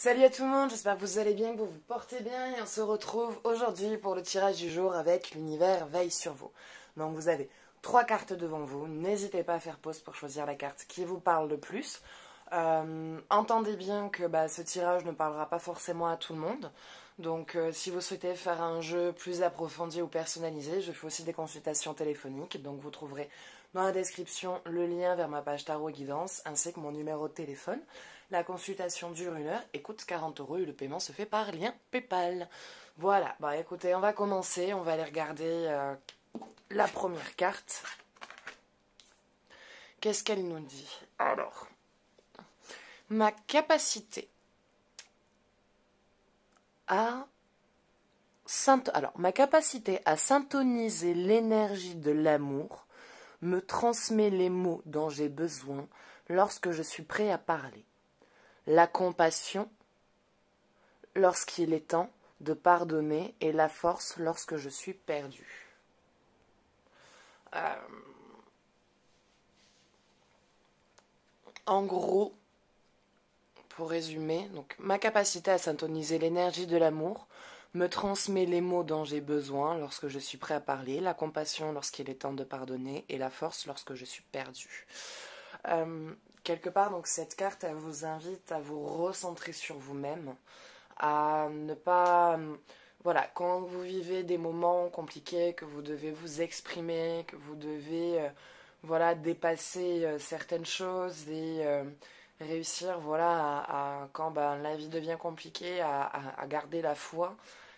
Salut à tout le monde, j'espère que vous allez bien, que vous vous portez bien et on se retrouve aujourd'hui pour le tirage du jour avec l'univers veille sur vous. Donc vous avez 3 cartes devant vous, n'hésitez pas à faire pause pour choisir la carte qui vous parle le plus. Entendez bien que ce tirage ne parlera pas forcément à tout le monde. Donc si vous souhaitez faire un jeu plus approfondi ou personnalisé, je fais aussi des consultations téléphoniques. Donc vous trouverez dans la description le lien vers ma page tarot guidance ainsi que mon numéro de téléphone. La consultation dure 1 heure et coûte 40 € et le paiement se fait par lien PayPal. Voilà, écoutez, on va commencer, on va aller regarder la première carte. Qu'est-ce qu'elle nous dit? Alors, ma capacité à syntoniser l'énergie de l'amour me transmet les mots dont j'ai besoin lorsque je suis prêt à parler. La compassion lorsqu'il est temps de pardonner et la force lorsque je suis perdu. En gros, pour résumer, donc, ma capacité à syntoniser l'énergie de l'amour me transmet les mots dont j'ai besoin lorsque je suis prêt à parler, la compassion lorsqu'il est temps de pardonner et la force lorsque je suis perdu. Quelque part, donc, cette carte, elle vous invite à vous recentrer sur vous-même, à ne pas... Voilà, quand vous vivez des moments compliqués, que vous devez vous exprimer, que vous devez dépasser certaines choses et réussir quand la vie devient compliquée, à garder la foi.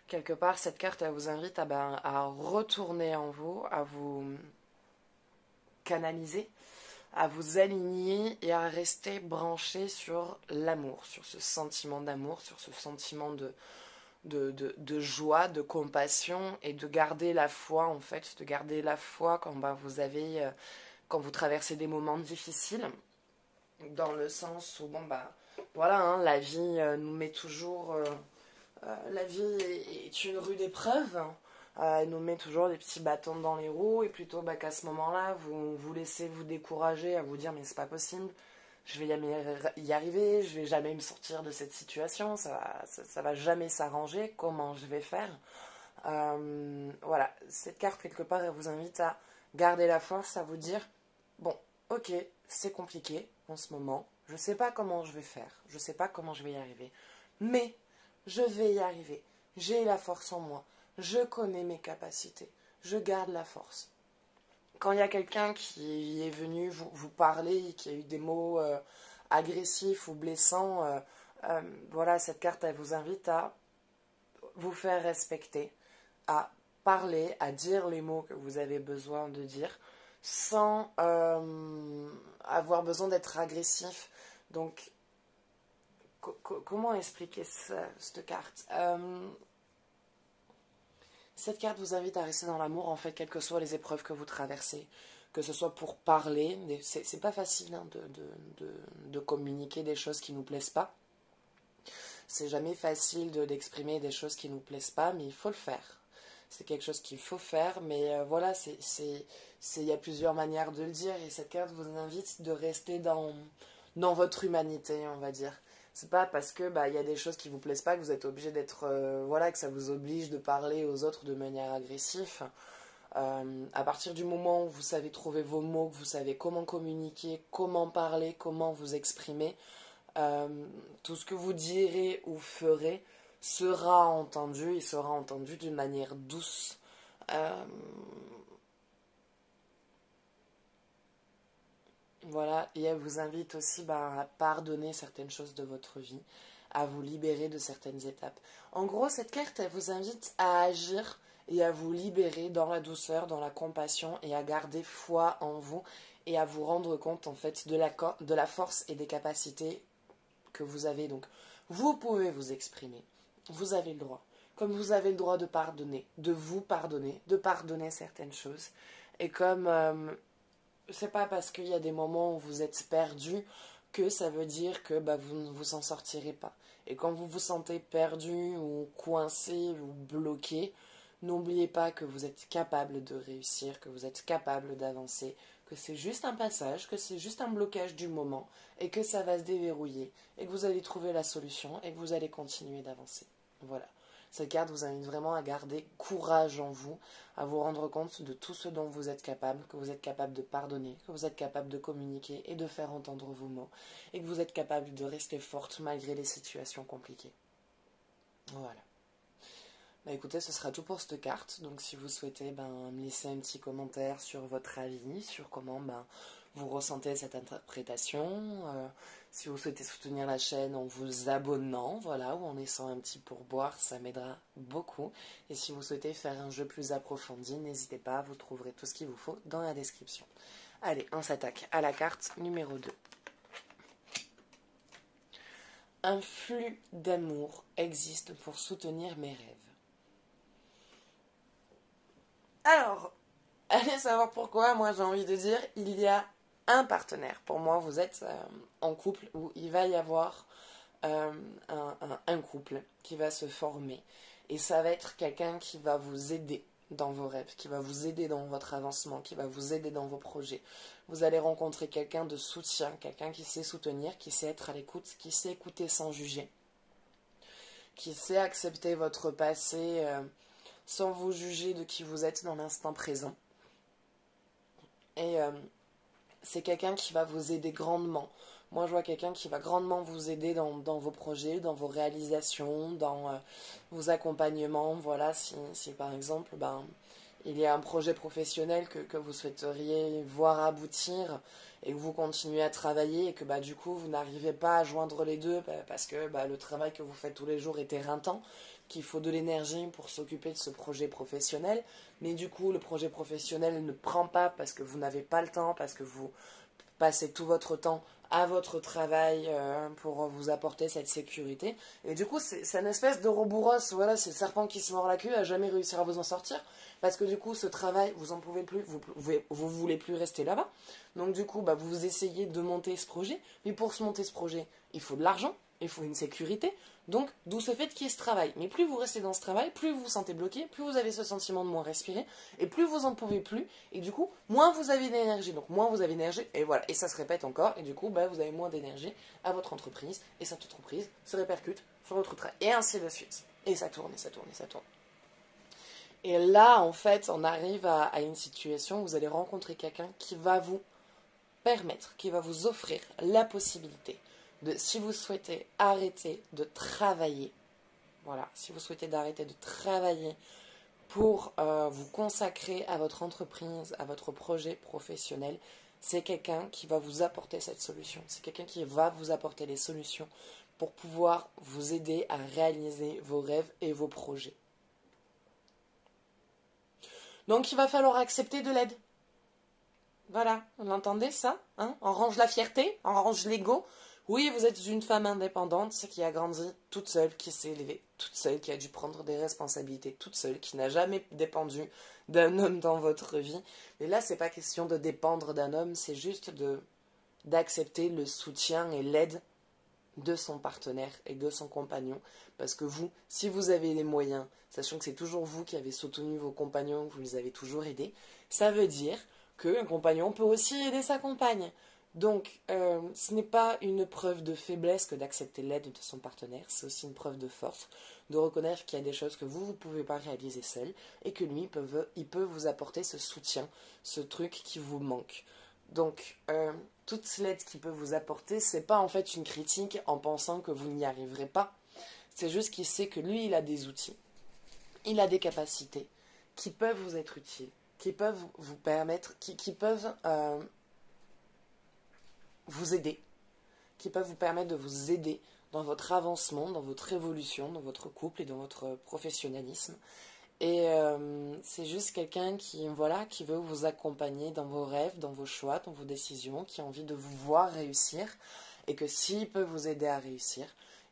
Quelque part, cette carte, elle vous invite à retourner en vous, à vous canaliser, à vous aligner et à rester branché sur l'amour, sur ce sentiment d'amour, sur ce sentiment de joie, de compassion et de garder la foi en fait, de garder la foi quand quand vous traversez des moments difficiles, dans le sens où la vie nous met toujours, la vie est une rude épreuve. Elle nous met toujours des petits bâtons dans les roues et plutôt qu'à ce moment-là, vous vous laissez vous décourager, à vous dire mais c'est pas possible, je vais jamais y arriver, je vais jamais me sortir de cette situation, ça va jamais s'arranger, comment je vais faire? Voilà, cette carte quelque part elle vous invite à garder la force, à vous dire bon, ok, c'est compliqué en ce moment, je sais pas comment je vais faire, je sais pas comment je vais y arriver, mais je vais y arriver, j'ai la force en moi, je connais mes capacités, je garde la force. Quand il y a quelqu'un qui est venu vous parler, qui a eu des mots agressifs ou blessants, cette carte, elle vous invite à vous faire respecter, à parler, à dire les mots que vous avez besoin de dire, sans avoir besoin d'être agressif. Donc, comment expliquer cette carte? Cette carte vous invite à rester dans l'amour, en fait, quelles que soient les épreuves que vous traversez. Que ce soit pour parler, c'est pas facile de communiquer des choses qui nous plaisent pas. C'est jamais facile d'exprimer des choses qui nous plaisent pas, mais il faut le faire. C'est quelque chose qu'il faut faire, mais il y a plusieurs manières de le dire, et cette carte vous invite de rester dans votre humanité, on va dire. C'est pas parce que il y a des choses qui vous plaisent pas que vous êtes obligé d'être que ça vous oblige de parler aux autres de manière agressive. À partir du moment où vous savez trouver vos mots, que vous savez comment communiquer, comment parler, comment vous exprimer, tout ce que vous direz ou ferez sera entendu et sera entendu d'une manière douce. Voilà, et elle vous invite aussi à pardonner certaines choses de votre vie, à vous libérer de certaines étapes. En gros, cette carte, elle vous invite à agir et à vous libérer dans la douceur, dans la compassion et à garder foi en vous et à vous rendre compte en fait de la force et des capacités que vous avez. Donc, vous pouvez vous exprimer, vous avez le droit. Comme vous avez le droit de pardonner, de vous pardonner, de pardonner certaines choses. Et comme c'est pas parce qu'il y a des moments où vous êtes perdu que ça veut dire que vous ne vous en sortirez pas. Et quand vous vous sentez perdu ou coincé ou bloqué, n'oubliez pas que vous êtes capable de réussir, que vous êtes capable d'avancer, que c'est juste un passage, que c'est juste un blocage du moment, et que ça va se déverrouiller, et que vous allez trouver la solution, et que vous allez continuer d'avancer. Voilà. Cette carte vous invite vraiment à garder courage en vous, à vous rendre compte de tout ce dont vous êtes capable, que vous êtes capable de pardonner, que vous êtes capable de communiquer et de faire entendre vos mots, et que vous êtes capable de rester forte malgré les situations compliquées. Voilà. Bah écoutez, ce sera tout pour cette carte. Donc si vous souhaitez me laisser un petit commentaire sur votre avis, sur comment vous ressentez cette interprétation, si vous souhaitez soutenir la chaîne en vous abonnant, voilà, ou en laissant un petit pourboire, ça m'aidera beaucoup. Et si vous souhaitez faire un jeu plus approfondi, n'hésitez pas, vous trouverez tout ce qu'il vous faut dans la description. Allez, on s'attaque à la carte numéro 2. Un flux d'amour existe pour soutenir mes rêves. Alors, allez savoir pourquoi, moi j'ai envie de dire, il y a un partenaire. Pour moi, vous êtes en couple où il va y avoir un couple qui va se former. Et ça va être quelqu'un qui va vous aider dans vos rêves, qui va vous aider dans votre avancement, qui va vous aider dans vos projets. Vous allez rencontrer quelqu'un de soutien, quelqu'un qui sait soutenir, qui sait être à l'écoute, qui sait écouter sans juger, qui sait accepter votre passé sans vous juger de qui vous êtes dans l'instant présent. Et c'est quelqu'un qui va vous aider grandement. Moi, je vois quelqu'un qui va grandement vous aider dans vos projets, dans vos réalisations, dans vos accompagnements. Voilà, si par exemple, il y a un projet professionnel que vous souhaiteriez voir aboutir et que vous continuez à travailler et que du coup, vous n'arrivez pas à joindre les deux parce que le travail que vous faites tous les jours est éreintant, qu'il faut de l'énergie pour s'occuper de ce projet professionnel, mais du coup le projet professionnel ne prend pas parce que vous n'avez pas le temps, parce que vous passez tout votre temps à votre travail pour vous apporter cette sécurité, et du coup c'est une espèce de rebourosse, voilà, c'est le serpent qui se mord la queue, à jamais réussir à vous en sortir, parce que du coup ce travail, vous en pouvez plus, vous voulez plus rester là-bas, donc du coup vous essayez de monter ce projet, mais pour se monter ce projet, il faut de l'argent, il faut une sécurité, donc d'où ce fait qu'il y ait ce travail. Mais plus vous restez dans ce travail, plus vous vous sentez bloqué, plus vous avez ce sentiment de moins respirer, et plus vous en pouvez plus, et du coup, moins vous avez d'énergie. Donc moins vous avez d'énergie, et voilà, et ça se répète encore, et du coup, vous avez moins d'énergie à votre entreprise, et cette entreprise se répercute sur votre travail, et ainsi de suite. Et ça tourne, et ça tourne, et ça tourne. Et là, en fait, on arrive à une situation où vous allez rencontrer quelqu'un qui va vous permettre, qui va vous offrir la possibilité de, si vous souhaitez arrêter de travailler, voilà, si vous souhaitez d'arrêter de travailler pour vous consacrer à votre entreprise, à votre projet professionnel, c'est quelqu'un qui va vous apporter cette solution. C'est quelqu'un qui va vous apporter les solutions pour pouvoir vous aider à réaliser vos rêves et vos projets. Donc il va falloir accepter de l'aide. Voilà, vous entendez ça, hein? On range la fierté, on range l'ego. Oui, vous êtes une femme indépendante qui a grandi toute seule, qui s'est élevée toute seule, qui a dû prendre des responsabilités toute seule, qui n'a jamais dépendu d'un homme dans votre vie. Mais là, c'est pas question de dépendre d'un homme, c'est juste d'accepter le soutien et l'aide de son partenaire et de son compagnon. Parce que vous, si vous avez les moyens, sachant que c'est toujours vous qui avez soutenu vos compagnons, que vous les avez toujours aidés, ça veut dire qu'un compagnon peut aussi aider sa compagne. Donc, ce n'est pas une preuve de faiblesse que d'accepter l'aide de son partenaire, c'est aussi une preuve de force, de reconnaître qu'il y a des choses que vous ne pouvez pas réaliser seul, et que lui, il peut vous apporter ce soutien, ce truc qui vous manque. Donc, toute l'aide qu'il peut vous apporter, c'est pas en fait une critique en pensant que vous n'y arriverez pas, c'est juste qu'il sait que lui, il a des outils, il a des capacités qui peuvent vous être utiles, qui peuvent vous permettre, qui peuvent vous aider, qui peuvent vous permettre de vous aider dans votre avancement, dans votre évolution, dans votre couple et dans votre professionnalisme. Et c'est juste quelqu'un qui veut vous accompagner dans vos rêves, dans vos choix, dans vos décisions, qui a envie de vous voir réussir, et que s'il peut vous aider à réussir,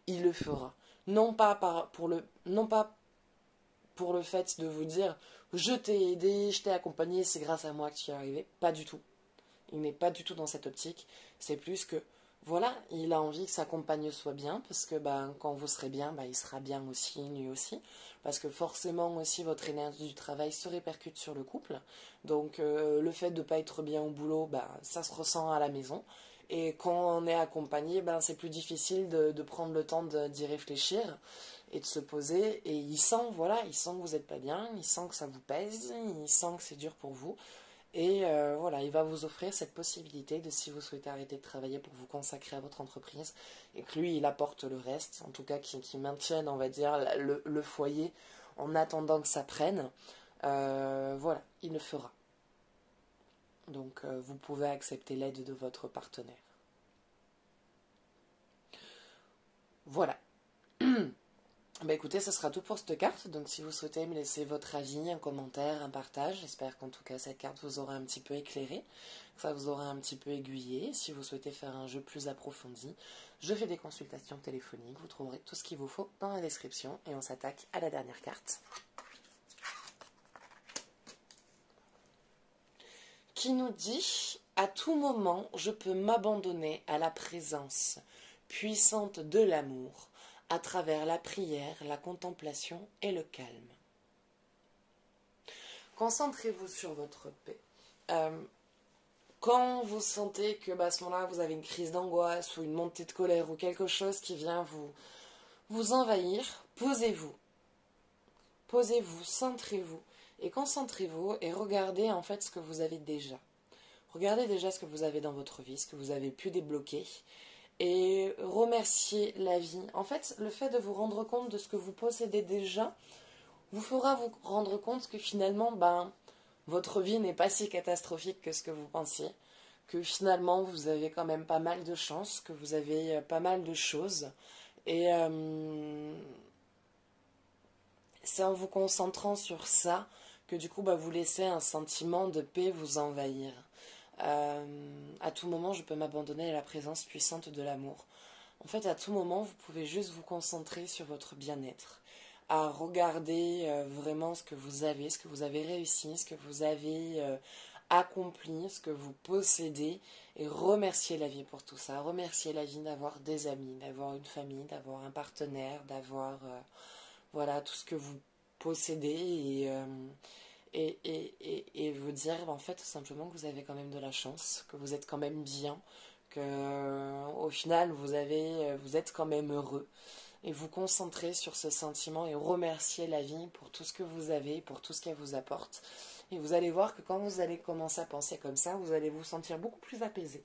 il le fera. Non pas pour le fait de vous dire « je t'ai aidé, je t'ai accompagné, c'est grâce à moi que tu y es arrivé », pas du tout. Il n'est pas du tout dans cette optique. C'est plus que voilà, il a envie que sa compagne soit bien, parce que ben, quand vous serez bien, ben, il sera bien aussi, lui aussi. Parce que forcément aussi, votre énergie du travail se répercute sur le couple. Donc le fait de ne pas être bien au boulot, ben, ça se ressent à la maison. Et quand on est accompagné, ben, c'est plus difficile de prendre le temps d'y réfléchir et de se poser. Et il sent, voilà, il sent que vous n'êtes pas bien, il sent que ça vous pèse, il sent que c'est dur pour vous. Et voilà, il va vous offrir cette possibilité de, si vous souhaitez arrêter de travailler pour vous consacrer à votre entreprise, et que lui, il apporte le reste, en tout cas qui maintienne, on va dire, le foyer en attendant que ça prenne. Voilà, il le fera. Donc vous pouvez accepter l'aide de votre partenaire. Voilà. Bah écoutez, ce sera tout pour cette carte. Donc si vous souhaitez me laisser votre avis, un commentaire, un partage, j'espère qu'en tout cas cette carte vous aura un petit peu éclairé, que ça vous aura un petit peu aiguillé. Si vous souhaitez faire un jeu plus approfondi, je fais des consultations téléphoniques. Vous trouverez tout ce qu'il vous faut dans la description. Et on s'attaque à la dernière carte, qui nous dit: à tout moment, je peux m'abandonner à la présence puissante de l'amour à travers la prière, la contemplation et le calme. Concentrez-vous sur votre paix. Quand vous sentez que à ce moment-là, vous avez une crise d'angoisse ou une montée de colère ou quelque chose qui vient vous envahir, posez-vous. Posez-vous, centrez-vous et concentrez-vous et regardez en fait ce que vous avez déjà. Regardez déjà ce que vous avez dans votre vie, ce que vous avez pu débloquer et remerciez la vie. En fait, le fait de vous rendre compte de ce que vous possédez déjà vous fera vous rendre compte que finalement, votre vie n'est pas si catastrophique que ce que vous pensiez, que finalement vous avez quand même pas mal de chance, que vous avez pas mal de choses. Et c'est en vous concentrant sur ça que du coup vous laissez un sentiment de paix vous envahir. À tout moment, je peux m'abandonner à la présence puissante de l'amour. En fait, à tout moment, vous pouvez juste vous concentrer sur votre bien-être, à regarder vraiment ce que vous avez réussi, ce que vous avez accompli, ce que vous possédez, et remercier la vie pour tout ça. Remercier la vie d'avoir des amis, d'avoir une famille, d'avoir un partenaire, d'avoir voilà tout ce que vous possédez et vous dire en fait tout simplement que vous avez quand même de la chance, que vous êtes quand même bien, que au final vous êtes quand même heureux, et vous concentrer sur ce sentiment et remercier la vie pour tout ce que vous avez, pour tout ce qu'elle vous apporte. Et vous allez voir que quand vous allez commencer à penser comme ça, vous allez vous sentir beaucoup plus apaisé,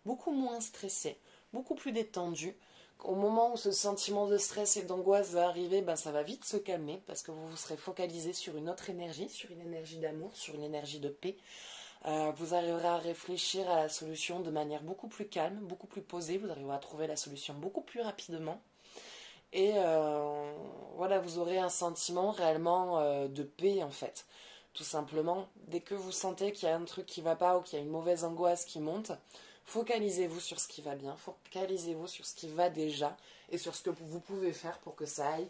beaucoup moins stressé, beaucoup plus détendu. Au moment où ce sentiment de stress et d'angoisse va arriver, ça va vite se calmer parce que vous vous serez focalisé sur une autre énergie, sur une énergie d'amour, sur une énergie de paix. Vous arriverez à réfléchir à la solution de manière beaucoup plus calme, beaucoup plus posée. Vous arriverez à trouver la solution beaucoup plus rapidement. Et voilà, vous aurez un sentiment réellement de paix en fait. Tout simplement, dès que vous sentez qu'il y a un truc qui ne va pas ou qu'il y a une mauvaise angoisse qui monte, focalisez-vous sur ce qui va bien, focalisez-vous sur ce qui va déjà et sur ce que vous pouvez faire pour que ça aille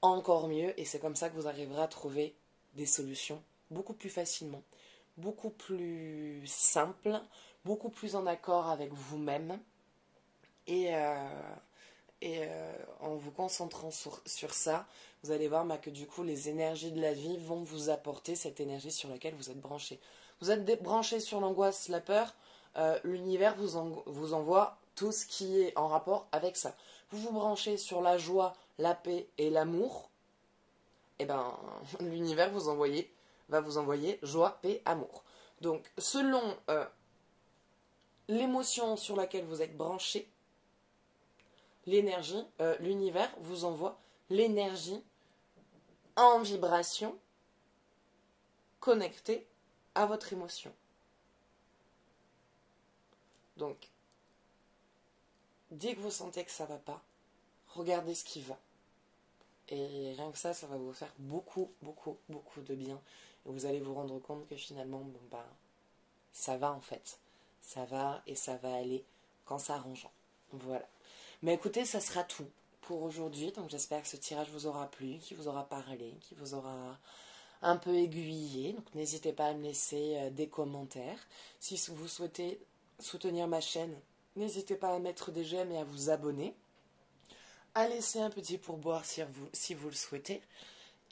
encore mieux. Et c'est comme ça que vous arriverez à trouver des solutions beaucoup plus facilement, beaucoup plus simples, beaucoup plus en accord avec vous-même. Et en vous concentrant sur ça, vous allez voir que du coup les énergies de la vie vont vous apporter cette énergie sur laquelle vous êtes branché. Vous êtes branché sur l'angoisse, la peur, l'univers vous envoie tout ce qui est en rapport avec ça. Vous vous branchez sur la joie, la paix et l'amour, et l'univers va vous envoyer joie, paix, amour. Donc selon l'émotion sur laquelle vous êtes branché, l'énergie, l'univers vous envoie l'énergie en vibration connectée à votre émotion. Donc, dès que vous sentez que ça va pas, regardez ce qui va. Et rien que ça va vous faire beaucoup, beaucoup, beaucoup de bien. Et vous allez vous rendre compte que finalement, ça va en fait. Ça va et ça va aller quand ça arrangeant. Voilà. Mais écoutez, ça sera tout pour aujourd'hui. Donc j'espère que ce tirage vous aura plu, qu'il vous aura parlé, qu'il vous aura un peu aiguillé. Donc n'hésitez pas à me laisser des commentaires. Si vous souhaitez soutenir ma chaîne, N'hésitez pas à mettre des j'aime et à vous abonner. À laisser un petit pourboire si vous le souhaitez.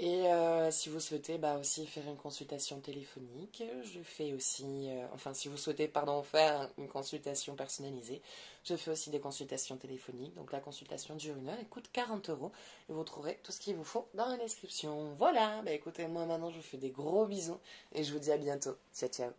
Et si vous souhaitez aussi faire une consultation téléphonique, je fais aussi, enfin si vous souhaitez faire une consultation personnalisée, je fais aussi des consultations téléphoniques. Donc la consultation dure 1 heure, elle coûte 40 € et vous trouverez tout ce qu'il vous faut dans la description. Voilà, écoutez, moi maintenant je vous fais des gros bisous et je vous dis à bientôt. Ciao ciao.